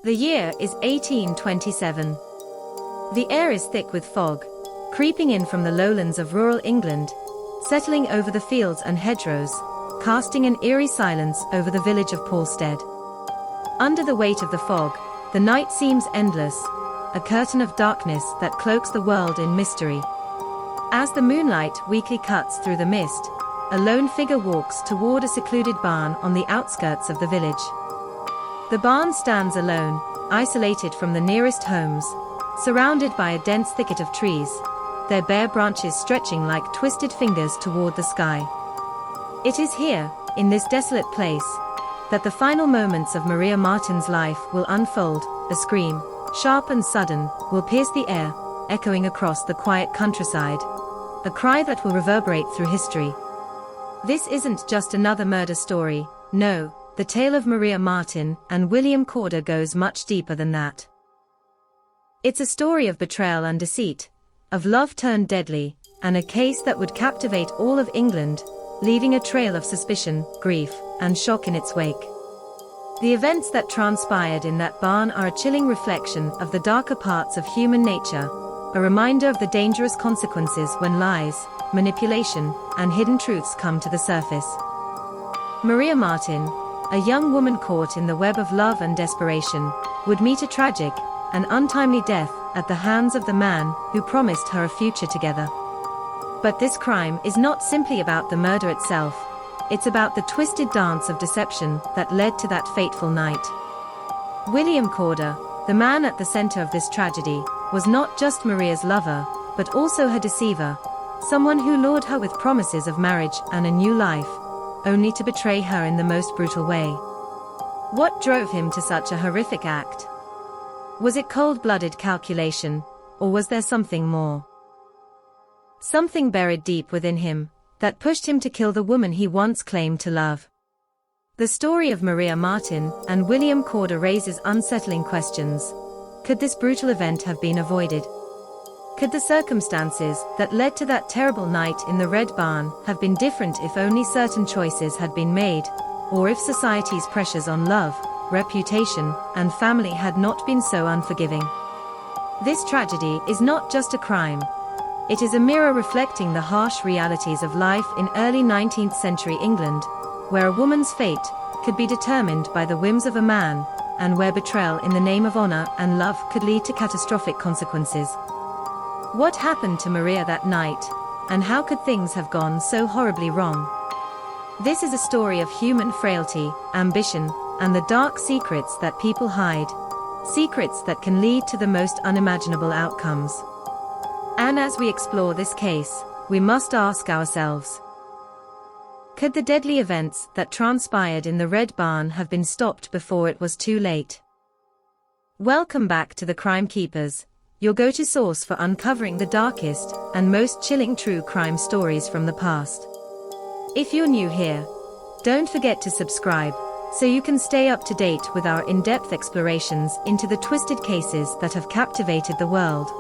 The year is 1827. The air is thick with fog, creeping in from the lowlands of rural England, settling over the fields and hedgerows, casting an eerie silence over the village of Polstead. Under the weight of the fog, the night seems endless, a curtain of darkness that cloaks the world in mystery. As the moonlight weakly cuts through the mist, a lone figure walks toward a secluded barn on the outskirts of the village. The barn stands alone, isolated from the nearest homes, surrounded by a dense thicket of trees, their bare branches stretching like twisted fingers toward the sky. It is here, in this desolate place, that the final moments of Maria Marten's life will unfold. A scream, sharp and sudden, will pierce the air, echoing across the quiet countryside, a cry that will reverberate through history. This isn't just another murder story, no. The tale of Maria Marten and William Corder goes much deeper than that. It's a story of betrayal and deceit, of love turned deadly, and a case that would captivate all of England, leaving a trail of suspicion, grief, and shock in its wake. The events that transpired in that barn are a chilling reflection of the darker parts of human nature, a reminder of the dangerous consequences when lies, manipulation, and hidden truths come to the surface. Maria Marten, a young woman caught in the web of love and desperation, would meet a tragic and untimely death at the hands of the man who promised her a future together. But this crime is not simply about the murder itself, it's about the twisted dance of deception that led to that fateful night. William Corder, the man at the center of this tragedy, was not just Maria's lover, but also her deceiver, someone who lured her with promises of marriage and a new life, only to betray her in the most brutal way. What drove him to such a horrific act? Was it cold-blooded calculation, or was there something more? Something buried deep within him, that pushed him to kill the woman he once claimed to love. The story of Maria Marten and William Corder raises unsettling questions. Could this brutal event have been avoided? Could the circumstances that led to that terrible night in the Red Barn have been different if only certain choices had been made, or if society's pressures on love, reputation, and family had not been so unforgiving? This tragedy is not just a crime. It is a mirror reflecting the harsh realities of life in early 19th century England, where a woman's fate could be determined by the whims of a man, and where betrayal in the name of honor and love could lead to catastrophic consequences. What happened to Maria that night, and how could things have gone so horribly wrong? This is a story of human frailty, ambition, and the dark secrets that people hide, secrets that can lead to the most unimaginable outcomes. And as we explore this case, we must ask ourselves, could the deadly events that transpired in the Red Barn have been stopped before it was too late? Welcome back to the Crime Keepers, your go-to source for uncovering the darkest and most chilling true crime stories from the past. If you're new here, don't forget to subscribe, so you can stay up to date with our in-depth explorations into the twisted cases that have captivated the world.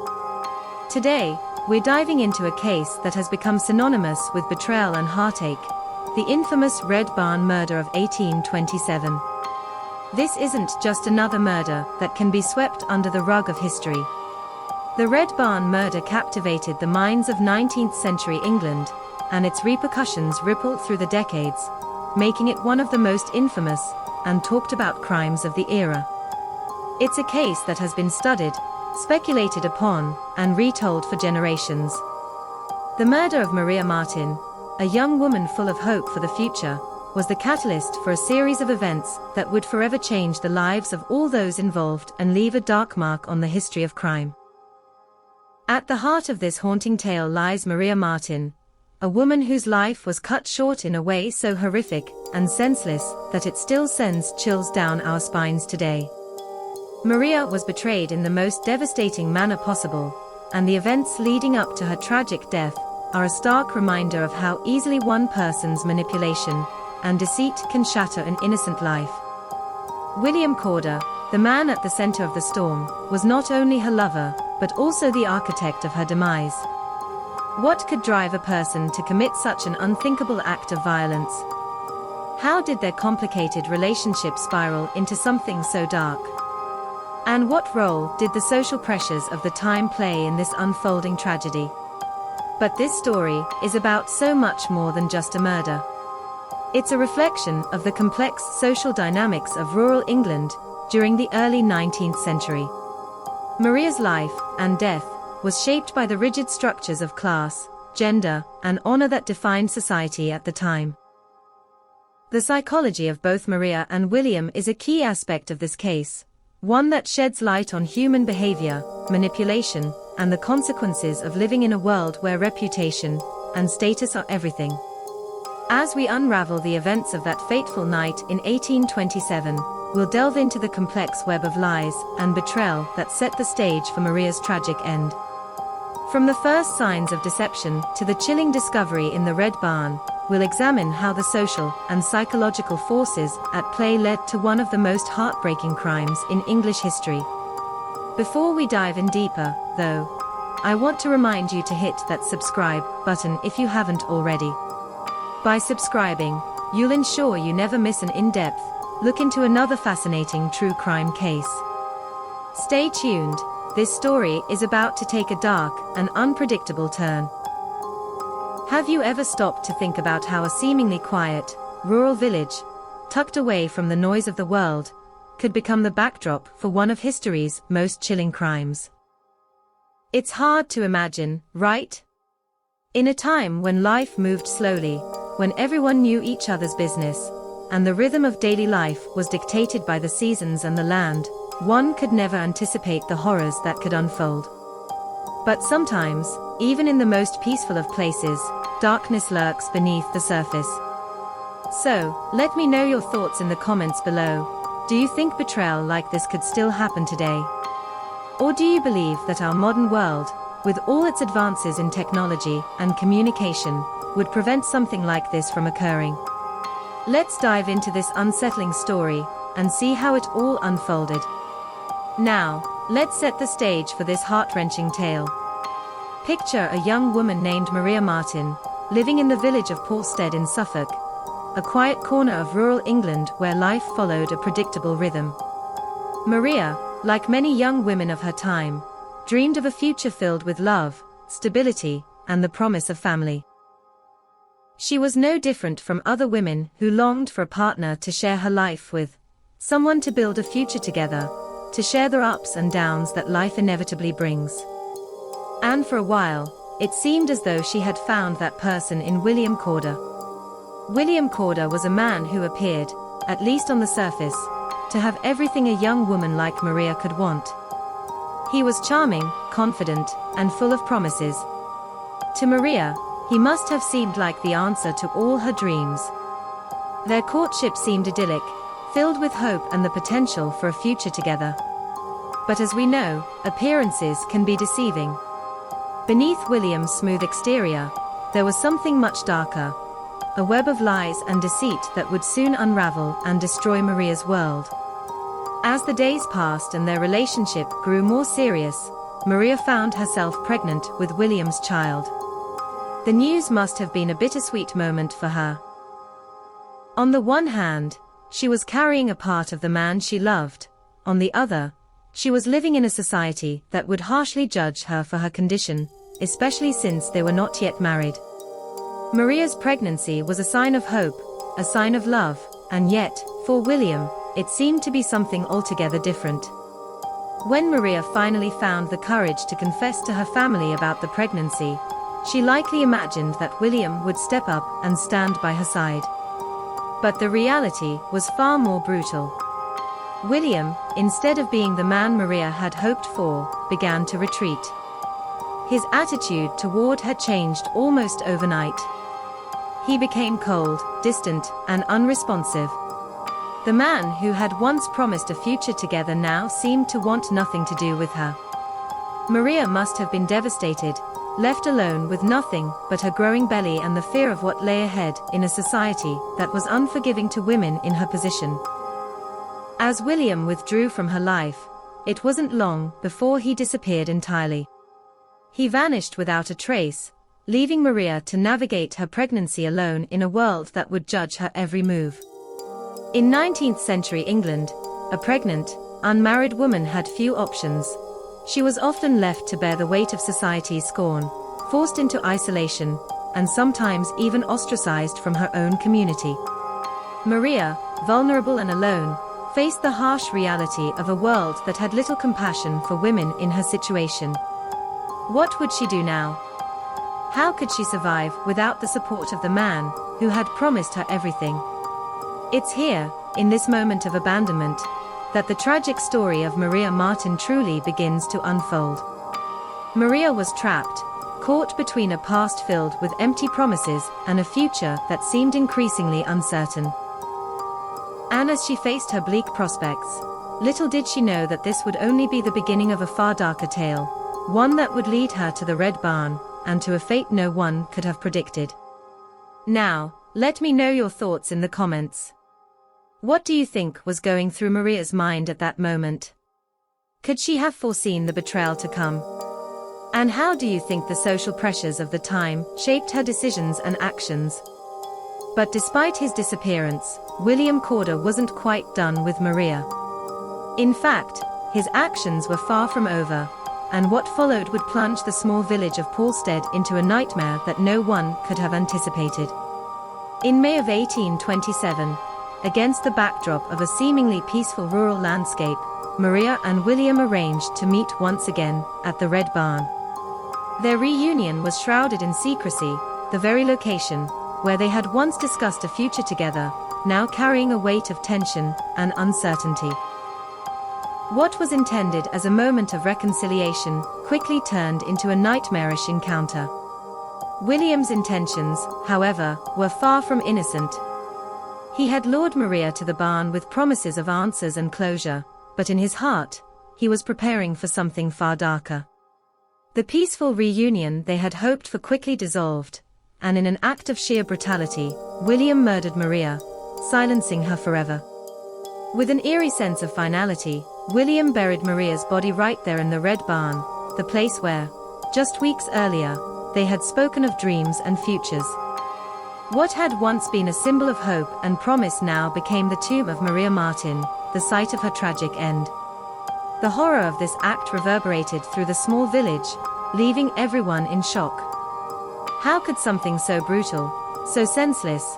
Today, we're diving into a case that has become synonymous with betrayal and heartache, the infamous Red Barn murder of 1827. This isn't just another murder that can be swept under the rug of history. The Red Barn murder captivated the minds of 19th century England, and its repercussions rippled through the decades, making it one of the most infamous and talked about crimes of the era. It's a case that has been studied, speculated upon, and retold for generations. The murder of Maria Marten, a young woman full of hope for the future, was the catalyst for a series of events that would forever change the lives of all those involved and leave a dark mark on the history of crime. At the heart of this haunting tale lies Maria Marten, a woman whose life was cut short in a way so horrific and senseless that it still sends chills down our spines today. Maria was betrayed in the most devastating manner possible, and the events leading up to her tragic death are a stark reminder of how easily one person's manipulation and deceit can shatter an innocent life. William Corder, the man at the center of the storm, was not only her lover, but also the architect of her demise. What could drive a person to commit such an unthinkable act of violence? How did their complicated relationship spiral into something so dark? And what role did the social pressures of the time play in this unfolding tragedy? But this story is about so much more than just a murder. It's a reflection of the complex social dynamics of rural England during the early 19th century. Maria's life and death was shaped by the rigid structures of class, gender, and honor that defined society at the time. The psychology of both Maria and William is a key aspect of this case, one that sheds light on human behavior, manipulation, and the consequences of living in a world where reputation and status are everything. As we unravel the events of that fateful night in 1827, we'll delve into the complex web of lies and betrayal that set the stage for Maria's tragic end. From the first signs of deception to the chilling discovery in the Red Barn, we'll examine how the social and psychological forces at play led to one of the most heartbreaking crimes in English history. Before we dive in deeper, though, I want to remind you to hit that subscribe button if you haven't already. By subscribing, you'll ensure you never miss an in-depth look into another fascinating true crime case. Stay tuned, this story is about to take a dark and unpredictable turn. Have you ever stopped to think about how a seemingly quiet, rural village, tucked away from the noise of the world, could become the backdrop for one of history's most chilling crimes? It's hard to imagine, right? In a time when life moved slowly, when everyone knew each other's business, and the rhythm of daily life was dictated by the seasons and the land, one could never anticipate the horrors that could unfold. But sometimes, even in the most peaceful of places, darkness lurks beneath the surface. So, let me know your thoughts in the comments below. Do you think betrayal like this could still happen today? Or do you believe that our modern world, with all its advances in technology and communication, would prevent something like this from occurring? Let's dive into this unsettling story and see how it all unfolded. Now, let's set the stage for this heart-wrenching tale. Picture a young woman named Maria Marten, living in the village of Porstead in Suffolk, a quiet corner of rural England where life followed a predictable rhythm. Maria, like many young women of her time, dreamed of a future filled with love, stability, and the promise of family. She was no different from other women who longed for a partner to share her life with, someone to build a future together, to share the ups and downs that life inevitably brings. And for a while, it seemed as though she had found that person in William Corder. William Corder was a man who appeared, at least on the surface, to have everything a young woman like Maria could want. He was charming, confident, and full of promises. To Maria, he must have seemed like the answer to all her dreams. Their courtship seemed idyllic, filled with hope and the potential for a future together. But as we know, appearances can be deceiving. Beneath William's smooth exterior, there was something much darker, a web of lies and deceit that would soon unravel and destroy Maria's world. As the days passed and their relationship grew more serious, Maria found herself pregnant with William's child. The news must have been a bittersweet moment for her. On the one hand, she was carrying a part of the man she loved. On the other, she was living in a society that would harshly judge her for her condition, especially since they were not yet married. Maria's pregnancy was a sign of hope, a sign of love, and yet, for William, it seemed to be something altogether different. When Maria finally found the courage to confess to her family about the pregnancy, she likely imagined that William would step up and stand by her side. But the reality was far more brutal. William, instead of being the man Maria had hoped for, began to retreat. His attitude toward her changed almost overnight. He became cold, distant, and unresponsive. The man who had once promised a future together now seemed to want nothing to do with her. Maria must have been devastated, left alone with nothing but her growing belly and the fear of what lay ahead in a society that was unforgiving to women in her position. As William withdrew from her life, it wasn't long before he disappeared entirely. He vanished without a trace, leaving Maria to navigate her pregnancy alone in a world that would judge her every move. In 19th century England, a pregnant, unmarried woman had few options. She was often left to bear the weight of society's scorn, forced into isolation, and sometimes even ostracized from her own community. Maria, vulnerable and alone, faced the harsh reality of a world that had little compassion for women in her situation. What would she do now? How could she survive without the support of the man who had promised her everything? It's here, in this moment of abandonment, that the tragic story of Maria Marten truly begins to unfold. Maria was trapped, caught between a past filled with empty promises and a future that seemed increasingly uncertain. And as she faced her bleak prospects, little did she know that this would only be the beginning of a far darker tale, one that would lead her to the Red Barn, and to a fate no one could have predicted. Now, let me know your thoughts in the comments. What do you think was going through Maria's mind at that moment? Could she have foreseen the betrayal to come? And how do you think the social pressures of the time shaped her decisions and actions? But despite his disappearance, William Corder wasn't quite done with Maria. In fact, his actions were far from over, and what followed would plunge the small village of Paulstead into a nightmare that no one could have anticipated. In May of 1827, against the backdrop of a seemingly peaceful rural landscape, Maria and William arranged to meet once again at the Red Barn. Their reunion was shrouded in secrecy, the very location where they had once discussed a future together, now carrying a weight of tension and uncertainty. What was intended as a moment of reconciliation quickly turned into a nightmarish encounter. William's intentions, however, were far from innocent. He had lured Maria to the barn with promises of answers and closure, but in his heart, he was preparing for something far darker. The peaceful reunion they had hoped for quickly dissolved, and in an act of sheer brutality, William murdered Maria, silencing her forever. With an eerie sense of finality, William buried Maria's body right there in the Red Barn, the place where, just weeks earlier, they had spoken of dreams and futures. What had once been a symbol of hope and promise now became the tomb of Maria Marten, the site of her tragic end. The horror of this act reverberated through the small village, leaving everyone in shock. How could something so brutal, so senseless,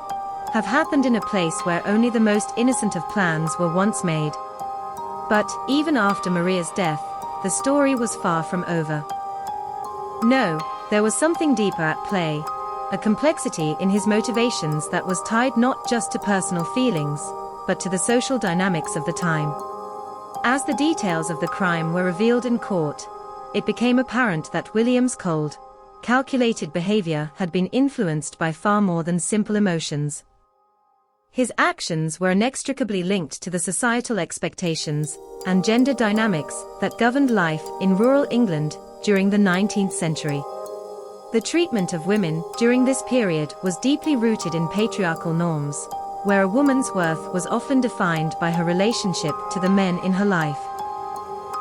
have happened in a place where only the most innocent of plans were once made? But, even after Maria's death, the story was far from over. No, there was something deeper at play, a complexity in his motivations that was tied not just to personal feelings, but to the social dynamics of the time. As the details of the crime were revealed in court, it became apparent that William's cold, calculated behavior had been influenced by far more than simple emotions. His actions were inextricably linked to the societal expectations and gender dynamics that governed life in rural England during the 19th century. The treatment of women during this period was deeply rooted in patriarchal norms, where a woman's worth was often defined by her relationship to the men in her life.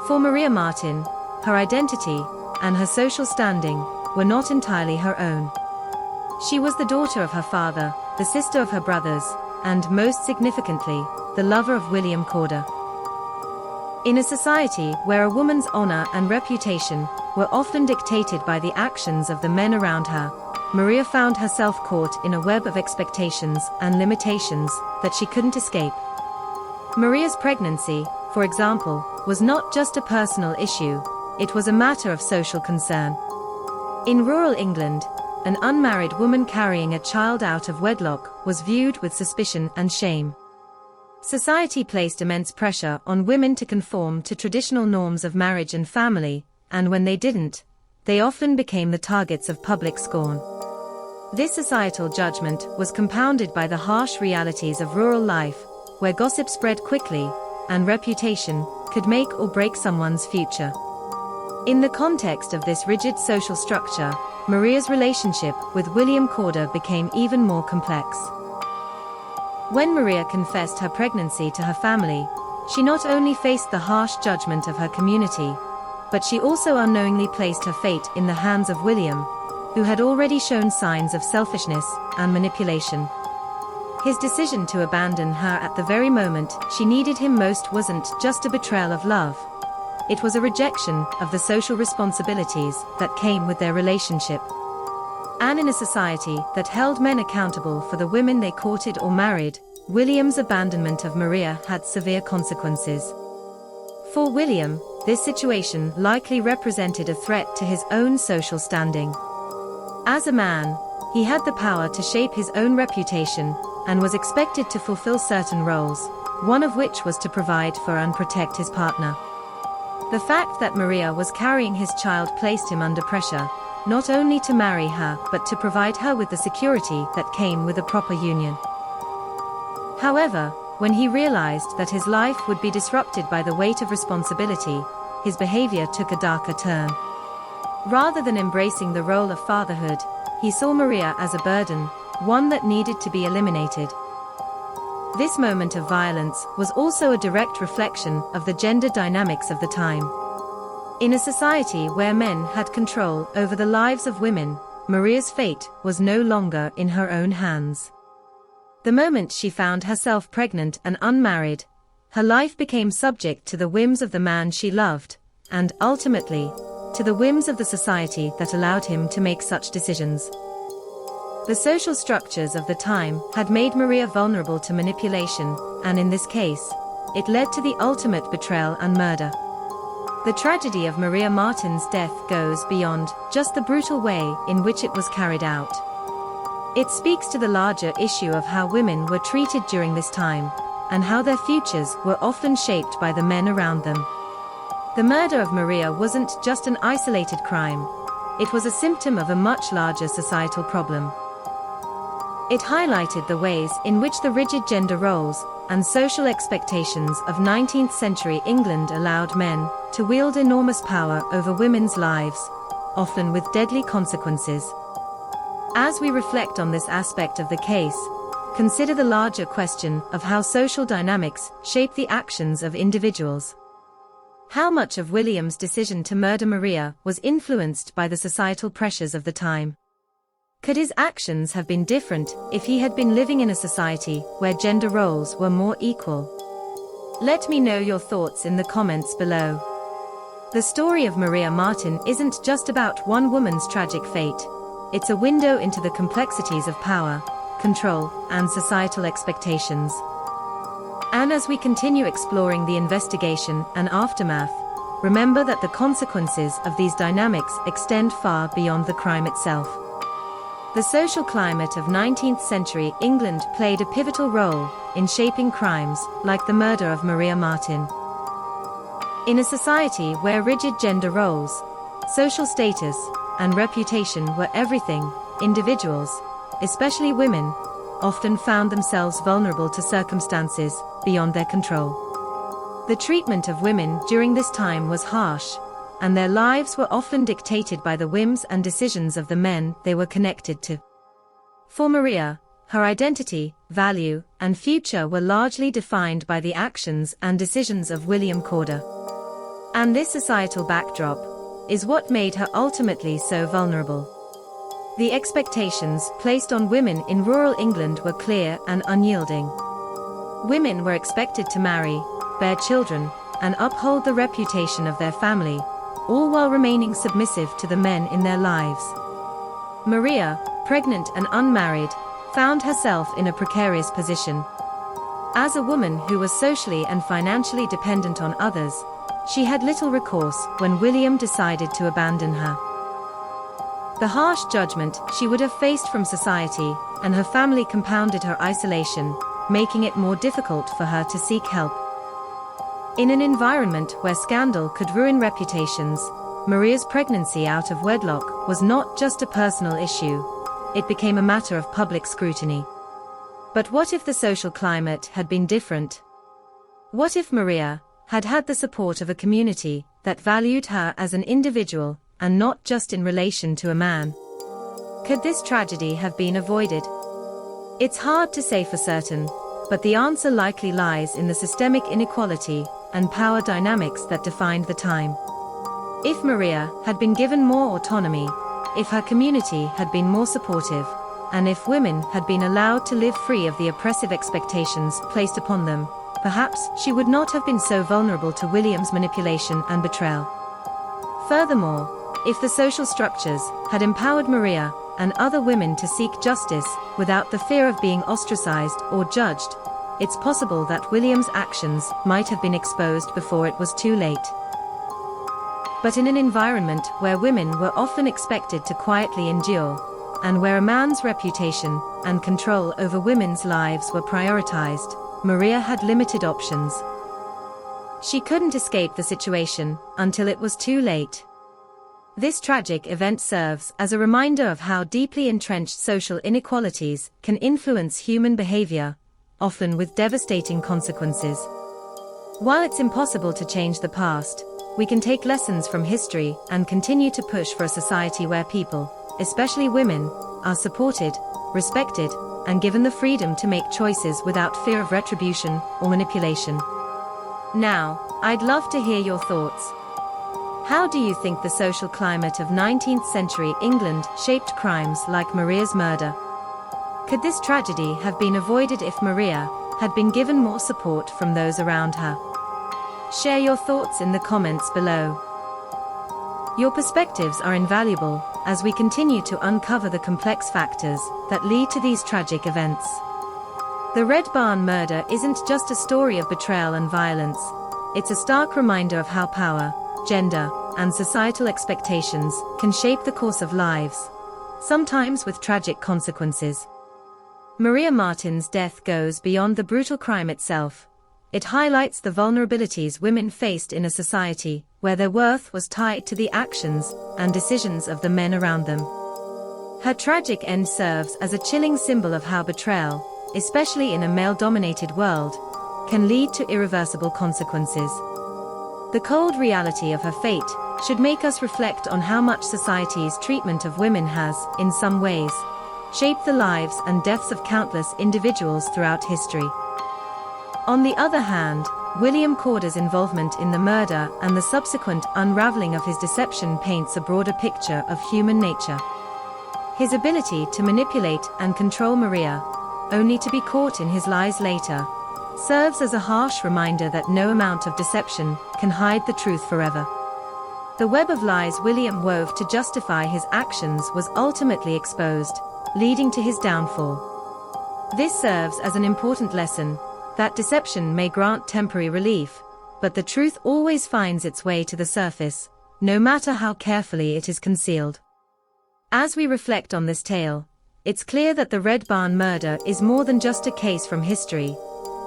For Maria Marten, her identity and her social standing were not entirely her own. She was the daughter of her father, the sister of her brothers, and most significantly, the lover of William Corder. In a society where a woman's honor and reputation were often dictated by the actions of the men around her, Maria found herself caught in a web of expectations and limitations that she couldn't escape. Maria's pregnancy, for example, was not just a personal issue, it was a matter of social concern. In rural England, an unmarried woman carrying a child out of wedlock was viewed with suspicion and shame. Society placed immense pressure on women to conform to traditional norms of marriage and family, and when they didn't, they often became the targets of public scorn. This societal judgment was compounded by the harsh realities of rural life, where gossip spread quickly, and reputation could make or break someone's future. In the context of this rigid social structure, Maria's relationship with William Corder became even more complex. When Maria confessed her pregnancy to her family, she not only faced the harsh judgment of her community, but she also unknowingly placed her fate in the hands of William, who had already shown signs of selfishness and manipulation. His decision to abandon her at the very moment she needed him most wasn't just a betrayal of love. It was a rejection of the social responsibilities that came with their relationship. And in a society that held men accountable for the women they courted or married, William's abandonment of Maria had severe consequences. For William, this situation likely represented a threat to his own social standing. As a man, he had the power to shape his own reputation, and was expected to fulfill certain roles, one of which was to provide for and protect his partner. The fact that Maria was carrying his child placed him under pressure, not only to marry her but to provide her with the security that came with a proper union. However, when he realized that his life would be disrupted by the weight of responsibility, his behavior took a darker turn. Rather than embracing the role of fatherhood, he saw Maria as a burden, one that needed to be eliminated. This moment of violence was also a direct reflection of the gender dynamics of the time. In a society where men had control over the lives of women, Maria's fate was no longer in her own hands. The moment she found herself pregnant and unmarried, her life became subject to the whims of the man she loved, and, ultimately, to the whims of the society that allowed him to make such decisions. The social structures of the time had made Maria vulnerable to manipulation, and in this case, it led to the ultimate betrayal and murder. The tragedy of Maria Marten's death goes beyond just the brutal way in which it was carried out. It speaks to the larger issue of how women were treated during this time, and how their futures were often shaped by the men around them. The murder of Maria wasn't just an isolated crime, it was a symptom of a much larger societal problem. It highlighted the ways in which the rigid gender roles and social expectations of 19th century England allowed men to wield enormous power over women's lives, often with deadly consequences. As we reflect on this aspect of the case, consider the larger question of how social dynamics shape the actions of individuals. How much of William's decision to murder Maria was influenced by the societal pressures of the time? Could his actions have been different if he had been living in a society where gender roles were more equal? Let me know your thoughts in the comments below. The story of Maria Marten isn't just about one woman's tragic fate. It's a window into the complexities of power, control, and societal expectations. And as we continue exploring the investigation and aftermath, remember that the consequences of these dynamics extend far beyond the crime itself. The social climate of 19th century England played a pivotal role in shaping crimes like the murder of Maria Marten. In a society where rigid gender roles, social status, and reputation were everything, individuals, especially women, often found themselves vulnerable to circumstances beyond their control. The treatment of women during this time was harsh, and their lives were often dictated by the whims and decisions of the men they were connected to. For Maria, her identity, value, and future were largely defined by the actions and decisions of William Corder. And this societal backdrop is what made her ultimately so vulnerable. The expectations placed on women in rural England were clear and unyielding. Women were expected to marry, bear children, and uphold the reputation of their family, all while remaining submissive to the men in their lives. Maria, pregnant and unmarried, found herself in a precarious position. As a woman who was socially and financially dependent on others, she had little recourse when William decided to abandon her. The harsh judgment she would have faced from society and her family compounded her isolation, making it more difficult for her to seek help. In an environment where scandal could ruin reputations, Maria's pregnancy out of wedlock was not just a personal issue, it became a matter of public scrutiny. But what if the social climate had been different? What if Maria had had the support of a community that valued her as an individual, and not just in relation to a man? Could this tragedy have been avoided? It's hard to say for certain, but the answer likely lies in the systemic inequality and power dynamics that defined the time. If Maria had been given more autonomy, if her community had been more supportive, and if women had been allowed to live free of the oppressive expectations placed upon them, perhaps she would not have been so vulnerable to William's manipulation and betrayal. Furthermore, if the social structures had empowered Maria and other women to seek justice without the fear of being ostracized or judged, it's possible that William's actions might have been exposed before it was too late. But in an environment where women were often expected to quietly endure, and where a man's reputation and control over women's lives were prioritized, Maria had limited options. She couldn't escape the situation until it was too late. This tragic event serves as a reminder of how deeply entrenched social inequalities can influence human behavior, often with devastating consequences. While it's impossible to change the past, we can take lessons from history and continue to push for a society where people, especially women, are supported, respected, and given the freedom to make choices without fear of retribution or manipulation. Now, I'd love to hear your thoughts. How do you think the social climate of 19th century England shaped crimes like Maria's murder? Could this tragedy have been avoided if Maria had been given more support from those around her? Share your thoughts in the comments below. Your perspectives are invaluable as we continue to uncover the complex factors that lead to these tragic events. The Red Barn murder isn't just a story of betrayal and violence, it's a stark reminder of how power, gender, and societal expectations can shape the course of lives, sometimes with tragic consequences. Maria Marten's death goes beyond the brutal crime itself. It highlights the vulnerabilities women faced in a society where their worth was tied to the actions and decisions of the men around them. Her tragic end serves as a chilling symbol of how betrayal, especially in a male-dominated world, can lead to irreversible consequences. The cold reality of her fate should make us reflect on how much society's treatment of women has, in some ways, shaped the lives and deaths of countless individuals throughout history. On the other hand, William Corder's involvement in the murder and the subsequent unraveling of his deception paints a broader picture of human nature. His ability to manipulate and control Maria, only to be caught in his lies later, serves as a harsh reminder that no amount of deception can hide the truth forever. The web of lies William wove to justify his actions was ultimately exposed, leading to his downfall. This serves as an important lesson that deception may grant temporary relief, but the truth always finds its way to the surface, no matter how carefully it is concealed. As we reflect on this tale, it's clear that the Red Barn murder is more than just a case from history.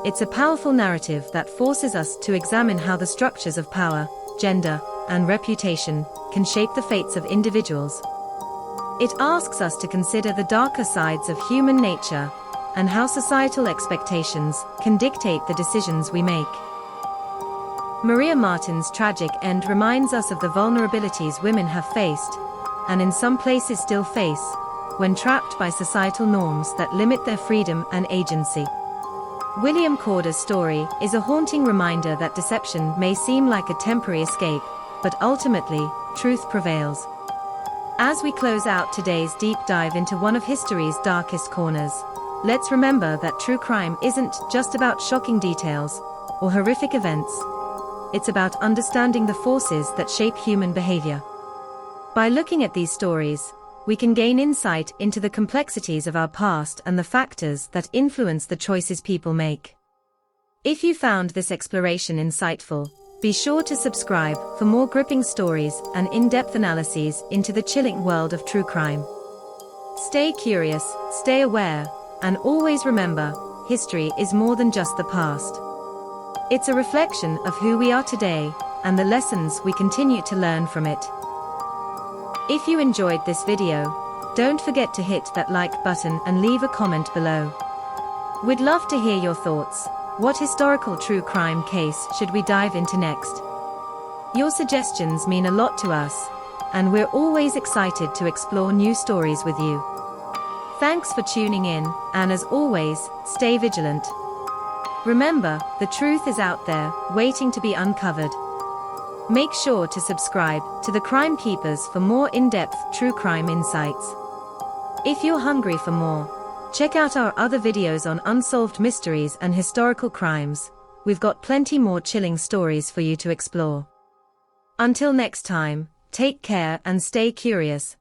It's a powerful narrative that forces us to examine how the structures of power, gender, and reputation can shape the fates of individuals. It asks us to consider the darker sides of human nature and how societal expectations can dictate the decisions we make. Maria Marten's tragic end reminds us of the vulnerabilities women have faced, and in some places still face, when trapped by societal norms that limit their freedom and agency. William Corder's story is a haunting reminder that deception may seem like a temporary escape, but ultimately, truth prevails. As we close out today's deep dive into one of history's darkest corners, let's remember that true crime isn't just about shocking details or horrific events. It's about understanding the forces that shape human behavior. By looking at these stories, we can gain insight into the complexities of our past and the factors that influence the choices people make. If you found this exploration insightful, be sure to subscribe for more gripping stories and in-depth analyses into the chilling world of true crime. Stay curious, stay aware, and always remember, history is more than just the past. It's a reflection of who we are today, and the lessons we continue to learn from it. If you enjoyed this video, don't forget to hit that like button and leave a comment below. We'd love to hear your thoughts. What historical true crime case should we dive into next? Your suggestions mean a lot to us, and we're always excited to explore new stories with you. Thanks for tuning in, and as always, stay vigilant. Remember, the truth is out there, waiting to be uncovered. Make sure to subscribe to the Crime Keepers for more in-depth true crime insights. If you're hungry for more, check out our other videos on unsolved mysteries and historical crimes. We've got plenty more chilling stories for you to explore. Until next time, take care and stay curious.